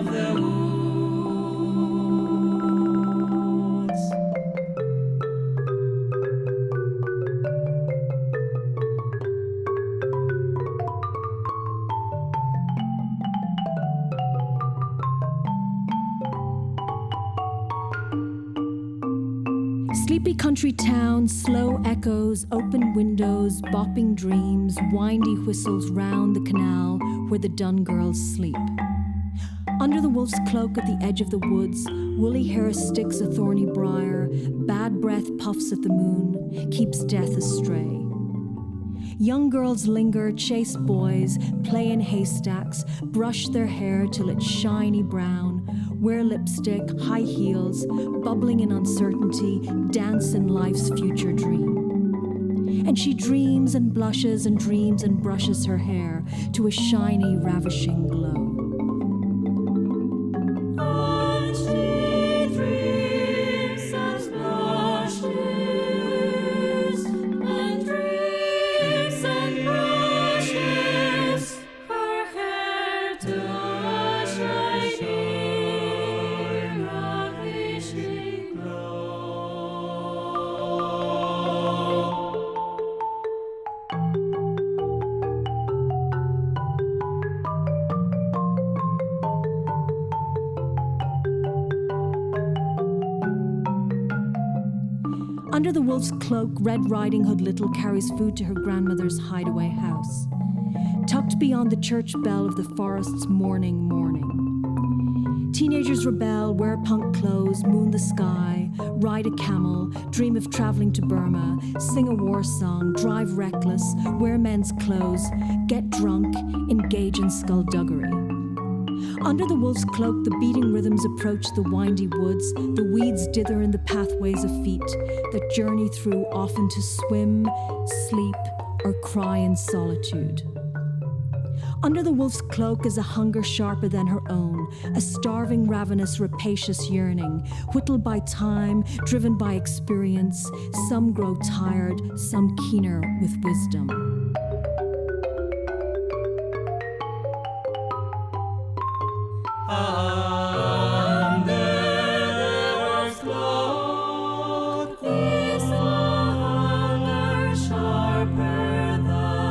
of the woods. Sleepy country town, slow echoes, open windows, bopping dreams, windy whistles round the canal where the dun girls sleep. Under the wolf's cloak at the edge of the woods, woolly hair sticks a thorny briar, bad breath puffs at the moon, keeps death astray. Young girls linger, chase boys, play in haystacks, brush their hair till it's shiny brown, wear lipstick, high heels, bubbling in uncertainty, dance in life's future dream. And she dreams and blushes and dreams and brushes her hair to a shiny, ravishing glow. And she dreams and blushes and dreams and brushes her hair to a shiny, ravishing glow. Under the wolf's cloak, Red Riding Hood Little carries food to her grandmother's hideaway house, tucked beyond the church bell of the forest's morning. Teenagers rebel, wear punk clothes, moon the sky, ride a camel, dream of traveling to Burma, sing a war song, drive reckless, wear men's clothes, get drunk, engage in skullduggery. Under the wolf's cloak, the beating rhythms approach the windy woods, the weeds dither in the pathways of feet that journey through often to swim, sleep, or cry in solitude. Under the wolf's cloak is a hunger sharper than her own, a starving, ravenous, rapacious yearning, whittled by time, driven by experience. Some grow tired, some keener with wisdom. Under the wolf's cloak is a hunger sharper than her own,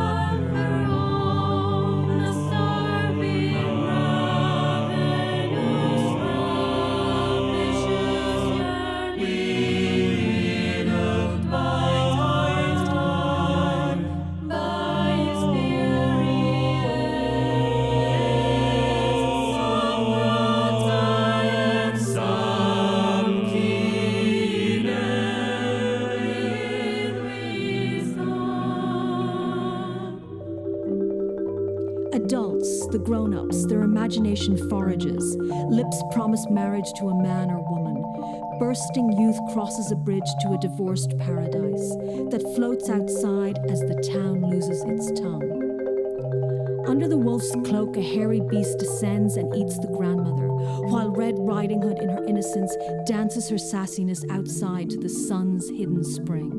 a starving, ravenous, rapacious yearning, whittled by time, by experience. Some keener with wisdom. Adults, the grown-ups, their imagination forages. Lips promise marriage to a man or woman. Bursting youth crosses a bridge to a divorced paradise that floats outside as the town loses its tongue. Under the wolf's cloak, a hairy beast descends and eats the grandmother, while Red Riding Hood, in her innocence, dances her sassiness outside to the sun's hidden spring.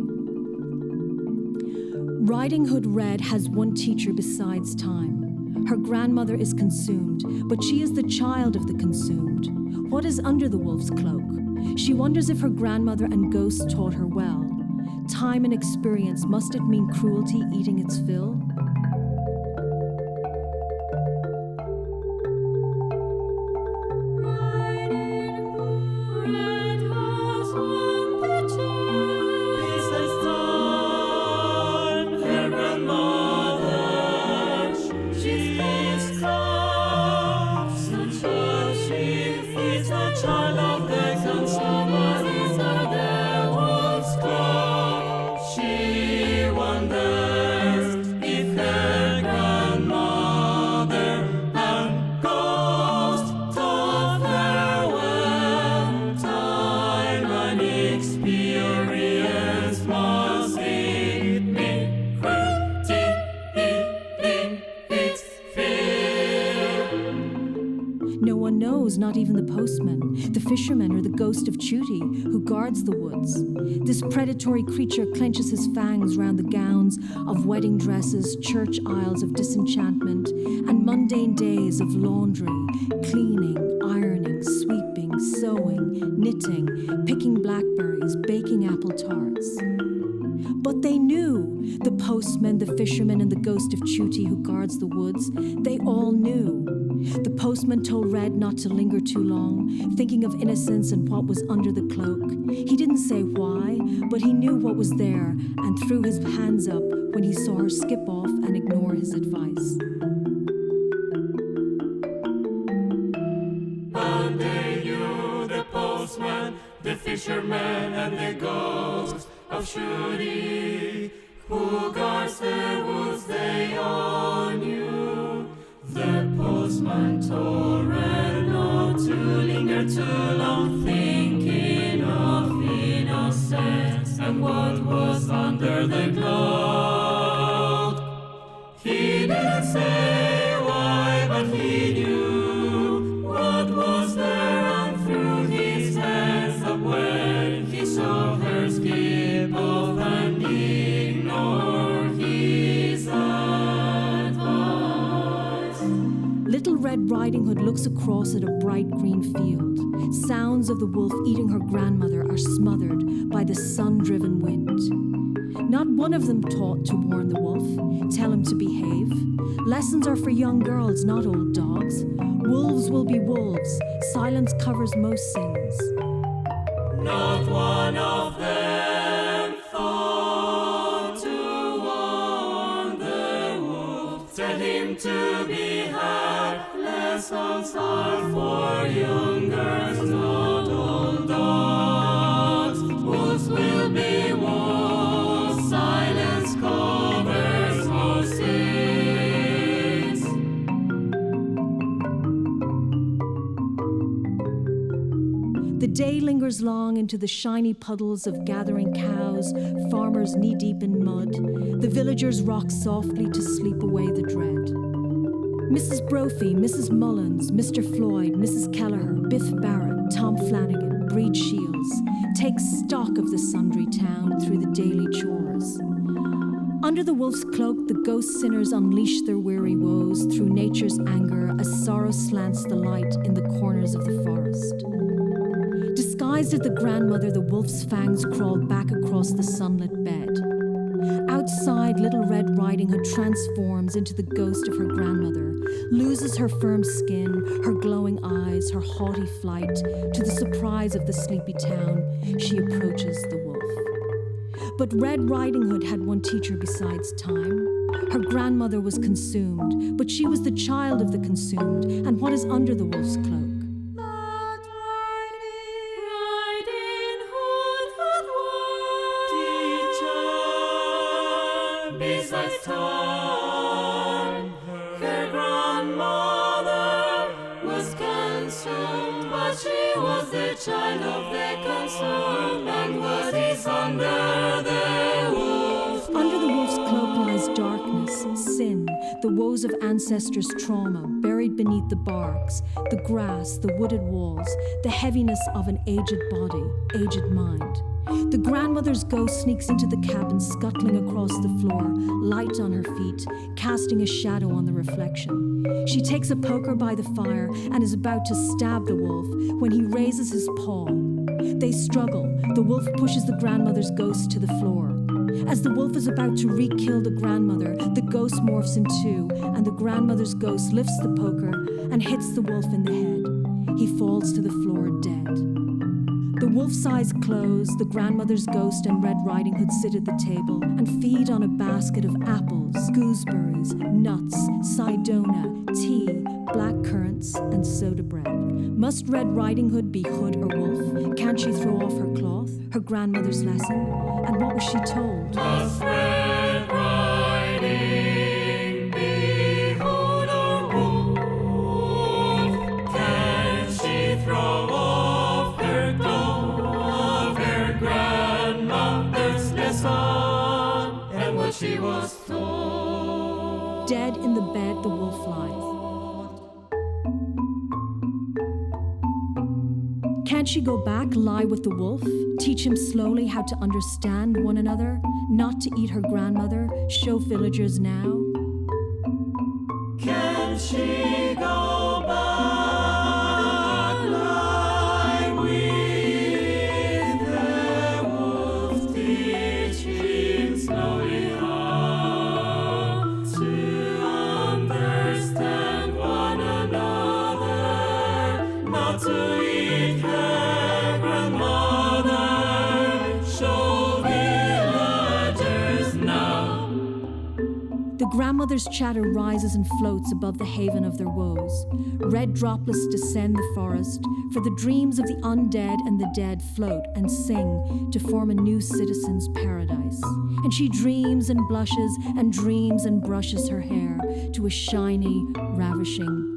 Riding Hood Red has one teacher besides time. Her grandmother is consumed, but she is the child of the consumed. What is under the wolf's cloak? She wonders if her grandmother and ghosts taught her well. Time and experience, must it mean cruelty eating its fill? Red has won the chase. Peace has done. Her grandmother, she's kissed calm. Such a she is a child of the consumer. Is the wolf's cloak. She wonders if No one knows, not even the postman, the fisherman, or the ghost of Chuty, who guards the woods. This predatory creature clenches his fangs round the gowns of wedding dresses, church aisles of disenchantment, and mundane days of laundry, cleaning, ironing, sweeping, sewing, knitting, picking blackberries, baking apple tarts. But they knew, the postman, the fisherman, and the ghost of Chuty who guards the woods, they all knew. The postman told Red not to linger too long, thinking of innocence and what was under the cloak. He didn't say why, but he knew what was there and threw his hands up when he saw her skip off and ignore his advice. And they knew, the postman, the fisherman, and the ghost of Chuty, who guards the woods, they all knew. The postman told Red not to linger too long, thinking of innocence and what was under the cloak. He didn't say why, but he knew what was there, and threw his hands up when he saw her skip off and ignore his advice. Little Red Riding Hood looks across at a bright green field. Sounds of the wolf eating her grandmother are smothered by the sun-driven wind. Not one of them taught to warn the wolf, tell him to behave. Lessons are for young girls, not old dogs. Wolves will be wolves. Silence covers most sins. Not one of them thought to warn the wolf, tell him to be had. Lessons are for young girls, not old dogs. Wolves will be wolves, silence covers most sins. The day lingers long into the shiny puddles of gathering cows, farmers knee-deep in mud. The villagers rock softly to sleep away the dread. Mrs. Brophy, Mrs. Mullins, Mr. Floyd, Mrs. Keller, Biff Barrett, Tom Flanagan, Breed Shields take stock of the sundry town through the daily chores. Under the wolf's cloak, the ghost sinners unleash their weary woes through nature's anger as sorrow slants the light in the corners of the forest. Disguised as the grandmother, the wolf's fangs crawl back across the sunlit bed. Outside, Little Red Riding Hood transforms into the ghost of her grandmother, loses her firm skin, her glowing eyes, her haughty flight. To the surprise of the sleepy town, she approaches the wolf. But Red Riding Hood had one teacher besides time. Her grandmother was consumed, but she was the child of the consumed, and what is under the wolf's cloak? Besides time, her grandmother was consumed, but she was the child of the consumed, and what is under the wolf's cloak? Under the wolf's cloak lies darkness, sin, the woes of ancestors' trauma buried beneath the barks, the grass, the wooded walls, the heaviness of an aged body, aged mind. The grandmother's ghost sneaks into the cabin, scuttling across the floor, light on her feet, casting a shadow on the reflection. She takes a poker by the fire and is about to stab the wolf when he raises his paw. They struggle. The wolf pushes the grandmother's ghost to the floor. As the wolf is about to re-kill the grandmother, the ghost morphs in two, and the grandmother's ghost lifts the poker and hits the wolf in the head. He falls to the floor dead. The wolf's eyes close, the grandmother's ghost and Red Riding Hood sit at the table and feed on a basket of apples, gooseberries, nuts, sidona, tea, black currants, and soda bread. Must Red Riding Hood be hood or wolf? Can't she throw off her cloth, her grandmother's lesson? And what was she told? Must Red Riding be hood or wolf? Can she throw off her cloth, her grandmother's lesson, and what she was told? Dead in the bed, the wolf lies. Can't she go back, lie with the wolf, teach him slowly how to understand one another, not to eat her grandmother, show villagers now? Can she go back, lie with the wolf, teach him slowly how to understand one another, not to eat her grandmother, show villagers now. The grandmother's chatter rises and floats above the haven of their woes. Red droplets descend the forest, for the dreams of the undead and the dead float and sing to form a new citizen's paradise. And she dreams and blushes and dreams and brushes her hair to a shiny, ravishing